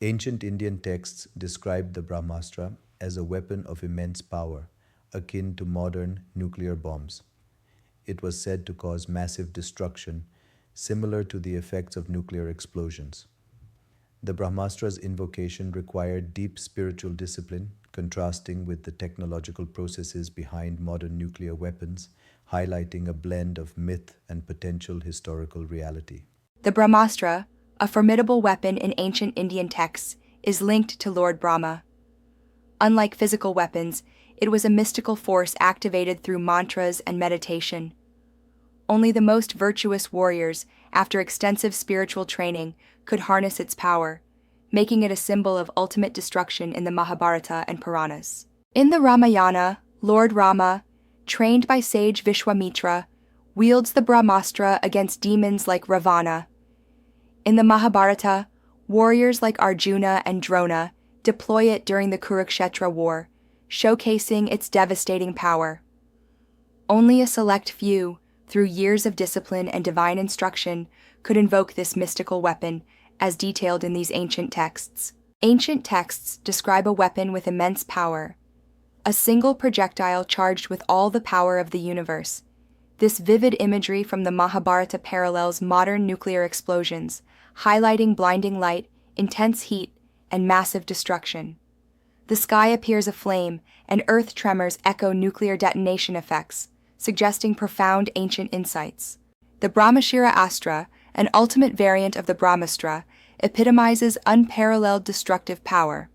Ancient Indian texts described the Brahmastra as a weapon of immense power, akin to modern nuclear bombs. It was said to cause massive destruction, similar to the effects of nuclear explosions. The Brahmastra's invocation required deep spiritual discipline, contrasting with the technological processes behind modern nuclear weapons, highlighting a blend of myth and potential historical reality. The Brahmastra, a formidable weapon in ancient Indian texts, is linked to Lord Brahma. Unlike physical weapons, it was a mystical force activated through mantras and meditation. Only the most virtuous warriors, after extensive spiritual training, could harness its power, making it a symbol of ultimate destruction in the Mahabharata and Puranas. In the Ramayana, Lord Rama, trained by sage Vishwamitra, wields the Brahmastra against demons like Ravana. In the Mahabharata, warriors like Arjuna and Drona deploy it during the Kurukshetra war, showcasing its devastating power. Only a select few, through years of discipline and divine instruction, could invoke this mystical weapon, as detailed in these ancient texts. Ancient texts describe a weapon with immense power, a single projectile charged with all the power of the universe. This vivid imagery from the Mahabharata parallels modern nuclear explosions, highlighting blinding light, intense heat, and massive destruction. The sky appears aflame, and earth tremors echo nuclear detonation effects, suggesting profound ancient insights. The Brahmashira Astra, an ultimate variant of the Brahmastra, epitomizes unparalleled destructive power.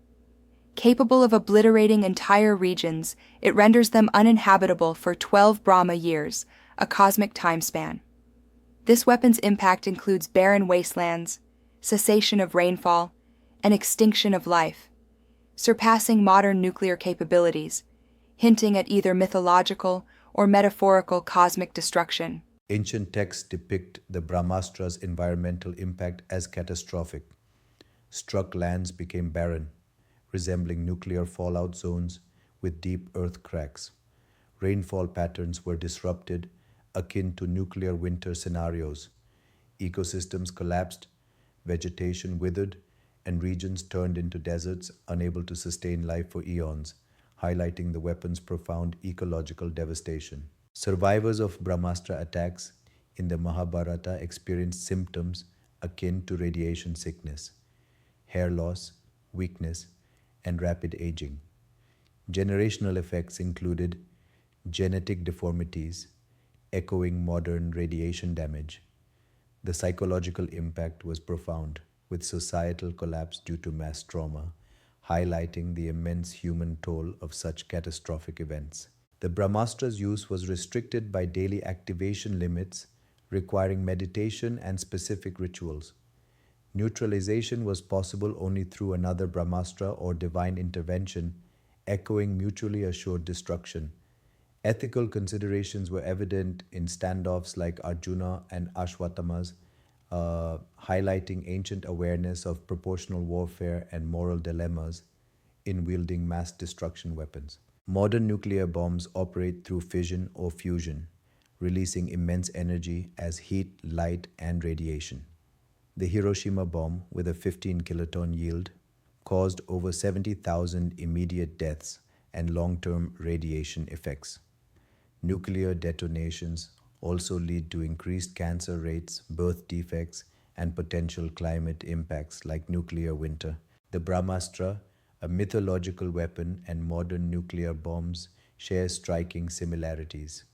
Capable of obliterating entire regions, it renders them uninhabitable for 12 Brahma years, a cosmic time span. This weapon's impact includes barren wastelands, cessation of rainfall, and extinction of life, surpassing modern nuclear capabilities, hinting at either mythological or metaphorical cosmic destruction. Ancient texts depict the Brahmastra's environmental impact as catastrophic. Struck lands became barren, resembling nuclear fallout zones with deep earth cracks. Rainfall patterns were disrupted, akin to nuclear winter scenarios. Ecosystems collapsed, vegetation withered, and regions turned into deserts unable to sustain life for eons, highlighting the weapon's profound ecological devastation. Survivors of Brahmastra attacks in the Mahabharata experienced symptoms akin to radiation sickness, hair loss, weakness, and rapid aging. Generational effects included genetic deformities, echoing modern radiation damage. The psychological impact was profound, with societal collapse due to mass trauma, highlighting the immense human toll of such catastrophic events. The Brahmastra's use was restricted by daily activation limits, requiring meditation and specific rituals. Neutralization was possible only through another Brahmastra or divine intervention, echoing mutually assured destruction. Ethical considerations were evident in standoffs like Arjuna and Ashwatthama's, highlighting ancient awareness of proportional warfare and moral dilemmas in wielding mass destruction weapons. Modern nuclear bombs operate through fission or fusion, releasing immense energy as heat, light, and radiation. The Hiroshima bomb, with a 15 kiloton yield, caused over 70,000 immediate deaths and long-term radiation effects. Nuclear detonations also lead to increased cancer rates, birth defects, and potential climate impacts like nuclear winter. The Brahmastra, a mythological weapon, and modern nuclear bombs share striking similarities.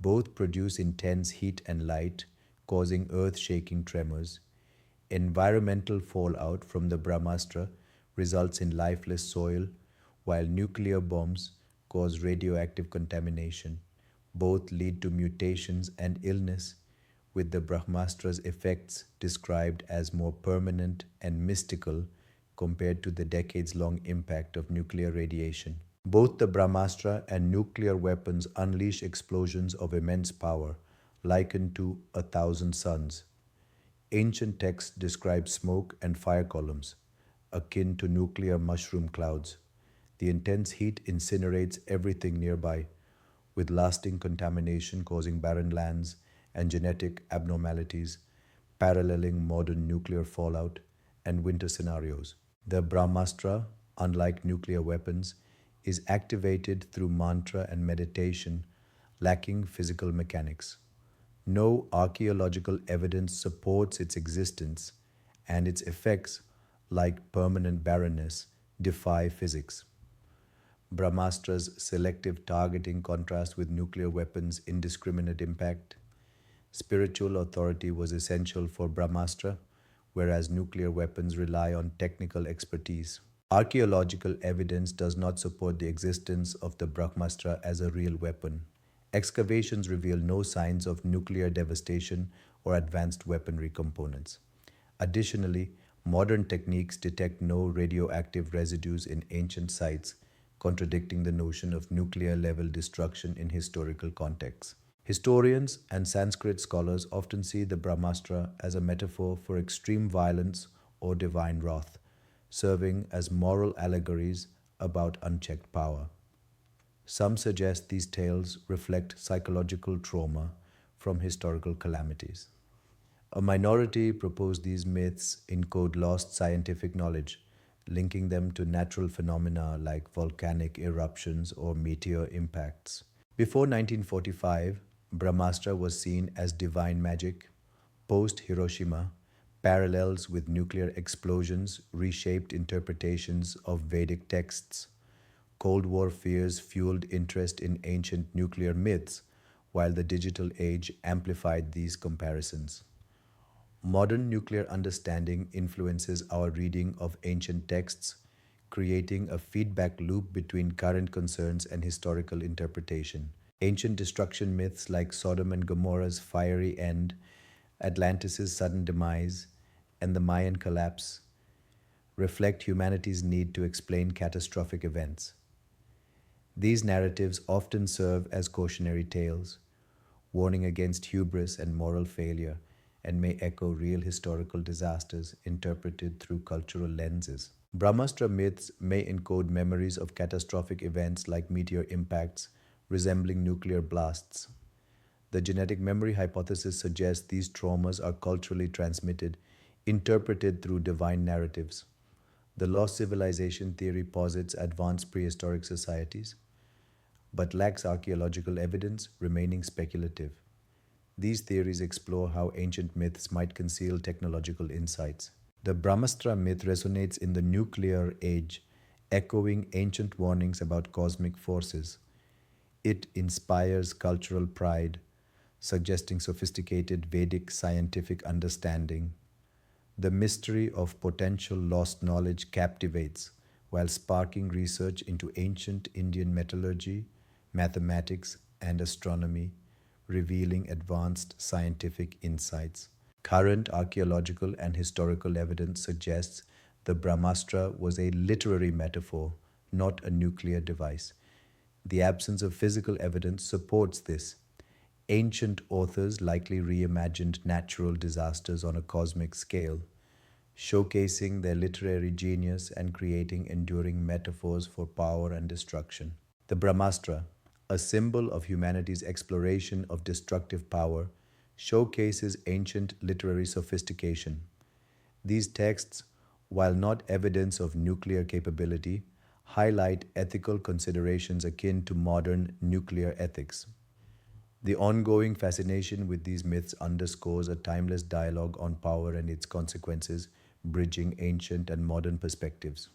Both produce intense heat and light, causing earth-shaking tremors. Environmental fallout from the Brahmastra results in lifeless soil, while nuclear bombs cause radioactive contamination. Both lead to mutations and illness, with the Brahmastra's effects described as more permanent and mystical compared to the decades-long impact of nuclear radiation. Both the Brahmastra and nuclear weapons unleash explosions of immense power, likened to 1,000 suns. Ancient texts describe smoke and fire columns, akin to nuclear mushroom clouds. The intense heat incinerates everything nearby, with lasting contamination causing barren lands and genetic abnormalities, paralleling modern nuclear fallout and winter scenarios. The Brahmastra, unlike nuclear weapons, is activated through mantra and meditation, lacking physical mechanics. No archaeological evidence supports its existence, and its effects, like permanent barrenness, defy physics. Brahmastra's selective targeting contrasts with nuclear weapons' indiscriminate impact. Spiritual authority was essential for Brahmastra, whereas nuclear weapons rely on technical expertise. Archaeological evidence does not support the existence of the Brahmastra as a real weapon. Excavations reveal no signs of nuclear devastation or advanced weaponry components. Additionally, modern techniques detect no radioactive residues in ancient sites, contradicting the notion of nuclear level destruction in historical contexts. Historians and Sanskrit scholars often see the Brahmastra as a metaphor for extreme violence or divine wrath, serving as moral allegories about unchecked power. Some suggest these tales reflect psychological trauma from historical calamities. A minority propose these myths encode lost scientific knowledge, linking them to natural phenomena like volcanic eruptions or meteor impacts. Before 1945, Brahmastra was seen as divine magic. Post Hiroshima, parallels with nuclear explosions reshaped interpretations of Vedic texts. Cold War fears fueled interest in ancient nuclear myths, while the digital age amplified these comparisons. Modern nuclear understanding influences our reading of ancient texts, creating a feedback loop between current concerns and historical interpretation. Ancient destruction myths like Sodom and Gomorrah's fiery end, Atlantis' sudden demise, and the Mayan collapse reflect humanity's need to explain catastrophic events. These narratives often serve as cautionary tales, warning against hubris and moral failure, and may echo real historical disasters interpreted through cultural lenses. Brahmastra myths may encode memories of catastrophic events like meteor impacts resembling nuclear blasts. The genetic memory hypothesis suggests these traumas are culturally transmitted, interpreted through divine narratives. The lost civilization theory posits advanced prehistoric societies, but lacks archaeological evidence, remaining speculative. These theories explore how ancient myths might conceal technological insights. The Brahmastra myth resonates in the nuclear age, echoing ancient warnings about cosmic forces. It inspires cultural pride, suggesting sophisticated Vedic scientific understanding. The mystery of potential lost knowledge captivates, while sparking research into ancient Indian metallurgy, mathematics, and astronomy, revealing advanced scientific insights. Current archaeological and historical evidence suggests the Brahmastra was a literary metaphor, not a nuclear device. The absence of physical evidence supports this. Ancient authors likely reimagined natural disasters on a cosmic scale, showcasing their literary genius and creating enduring metaphors for power and destruction. The Brahmastra, a symbol of humanity's exploration of destructive power, showcases ancient literary sophistication. These texts, while not evidence of nuclear capability, highlight ethical considerations akin to modern nuclear ethics. The ongoing fascination with these myths underscores a timeless dialogue on power and its consequences, bridging ancient and modern perspectives.